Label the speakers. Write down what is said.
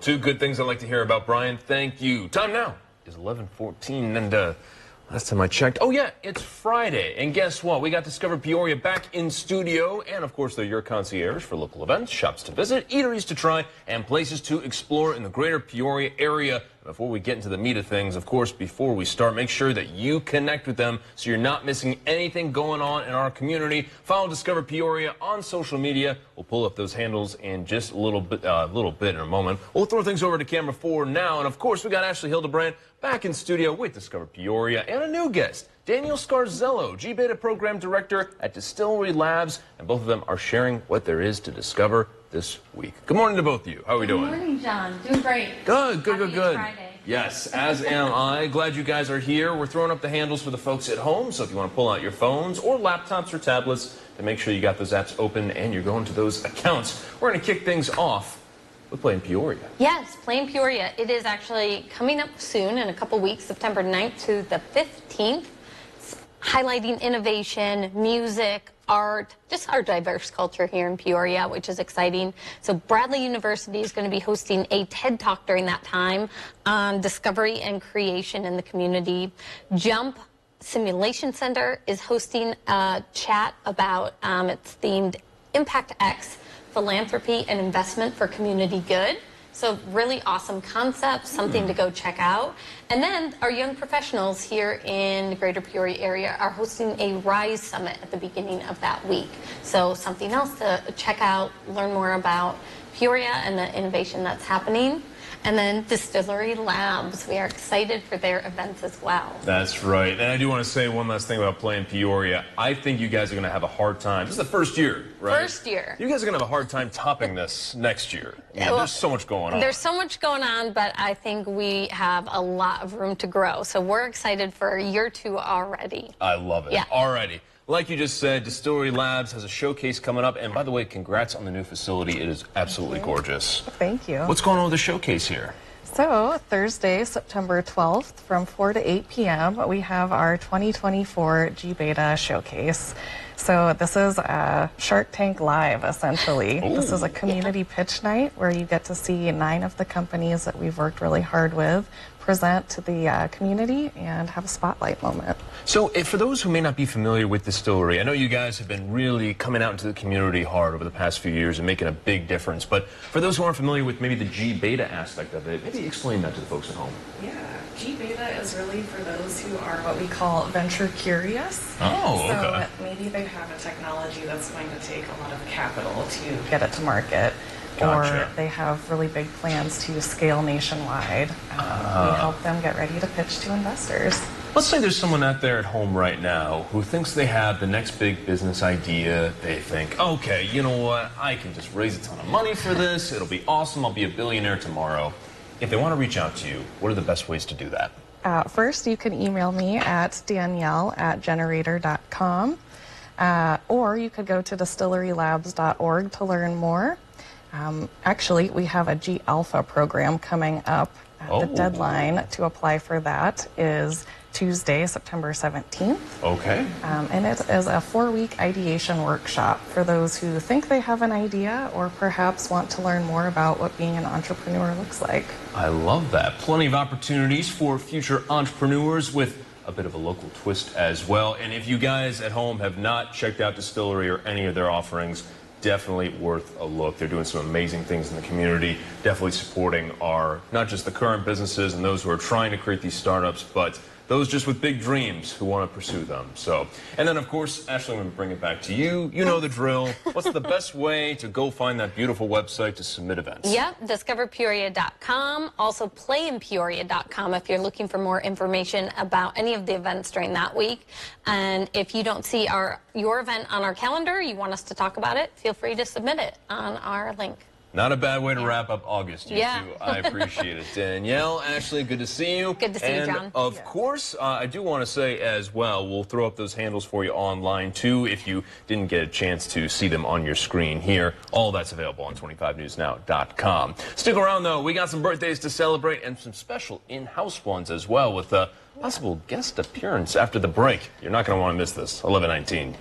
Speaker 1: Two good things I'd like to hear about, Brian. Thank you. Time now is 11:14, and last time I checked, oh yeah, it's Friday. And guess what? We got Discover Peoria back in studio, and of course they're your concierge for local events, shops to visit, eateries to try, and places to explore in the greater Peoria area. Before we get into the meat of things, of course, before we start, make sure that you connect with them so you're not missing anything going on in our community. Follow Discover Peoria on social media. We'll pull up those handles in just a little bit in a moment. We'll throw things over to camera 4 now, and of course, we got Ashley Hildebrand back in studio with Discover Peoria and a new guest, Daniel Scarzello, G-Beta Program Director at Distillery Labs, and both of them are sharing what there is to discover this week. Good morning to both of you. How are we doing?
Speaker 2: Good morning, John. Doing great.
Speaker 1: Good.
Speaker 2: Happy it's Friday.
Speaker 1: Yes, as am I. Glad you guys are here. We're throwing up the handles for the folks at home, so if you want to pull out your phones or laptops or tablets to make sure you got those apps open and you're going to those accounts, we're going to kick things off with Play in Peoria.
Speaker 2: Yes, Play in Peoria. It is actually coming up soon in a couple weeks, September 9th to the 15th, highlighting innovation, music, art, just our diverse culture here in Peoria, which is exciting. So Bradley University is going to be hosting a TED Talk during that time on discovery and creation in the community. Jump Simulation Center is hosting a chat about it's themed Impact X, philanthropy and investment for community good. So really awesome concept, something to go check out. And then our young professionals here in the greater Peoria area are hosting a RISE Summit at the beginning of that week. So something else to check out, learn more about Peoria and the innovation that's happening. And then Distillery Labs, we are excited for their events as well.
Speaker 1: That's right. And I do want to say one last thing about Play in Peoria. I think you guys are going to have a hard time. This is the first year, right?
Speaker 2: First year.
Speaker 1: You guys are going to have a hard time topping this next year. Well, there's so much going on.
Speaker 2: There's so much going on, but I think we have a lot of room to grow. So we're excited for year 2 already.
Speaker 1: I love it.
Speaker 2: Yeah.
Speaker 1: Alrighty. Like you just said, Distillery Labs has a showcase coming up. And by the way, congrats on the new facility. It is absolutely gorgeous.
Speaker 3: Thank you.
Speaker 1: What's going on with the showcase here?
Speaker 3: So Thursday, September 12th from 4 to 8 p.m., we have our 2024 G-Beta Showcase. So this is a Shark Tank Live, essentially.
Speaker 1: Ooh.
Speaker 3: This is a community pitch night where you get to see 9 of the companies that we've worked really hard with present to the community and have a spotlight moment.
Speaker 1: So for those who may not be familiar with Distillery, I know you guys have been really coming out into the community hard over the past few years and making a big difference. But for those who aren't familiar with maybe the G-Beta aspect of it, maybe explain that to the folks at home.
Speaker 3: Yeah, G-Beta is really for those who are what we call venture curious.
Speaker 1: Oh, okay.
Speaker 3: So maybe they have a technology that's going to take a lot of capital to get it to market.
Speaker 1: Gotcha.
Speaker 3: Or they have really big plans to scale nationwide. We help them get ready to pitch to investors.
Speaker 1: Let's say there's someone out there at home right now who thinks they have the next big business idea. They think, okay, you know what? I can just raise a ton of money for this. It'll be awesome. I'll be a billionaire tomorrow. If they want to reach out to you, what are the best ways to do that?
Speaker 3: First, you can email me at danielle@generator.com. Or you could go to distillerylabs.org to learn more. Actually, we have a G-Alpha program coming up. The deadline to apply for that is Tuesday, September 17th.
Speaker 1: Okay.
Speaker 3: And it is a 4-week ideation workshop for those who think they have an idea or perhaps want to learn more about what being an entrepreneur looks like.
Speaker 1: I love that. Plenty of opportunities for future entrepreneurs with a bit of a local twist as well. And if you guys at home have not checked out Distillery or any of their offerings, definitely worth a look. They're doing some amazing things in the community, definitely supporting our, not just the current businesses and those who are trying to create these startups, but those just with big dreams who want to pursue them. So, and then of course, Ashley, I'm going to bring it back to you. You know the drill. What's the best way to go find that beautiful website to submit events?
Speaker 2: Yep, discoverpeoria.com, also playinpeoria.com if you're looking for more information about any of the events during that week. And if you don't see your event on our calendar, you want us to talk about it, feel free to submit it on our link.
Speaker 1: Not a bad way to wrap up August, you two.
Speaker 2: Yeah.
Speaker 1: I appreciate it. Danielle, Ashley, good to see you.
Speaker 2: Good to see you, John.
Speaker 1: And of course, I do want to say as well, we'll throw up those handles for you online too if you didn't get a chance to see them on your screen here. All that's available on 25newsnow.com. Stick around though, we got some birthdays to celebrate and some special in-house ones as well with a possible guest appearance after the break. You're not going to want to miss this. 11:19.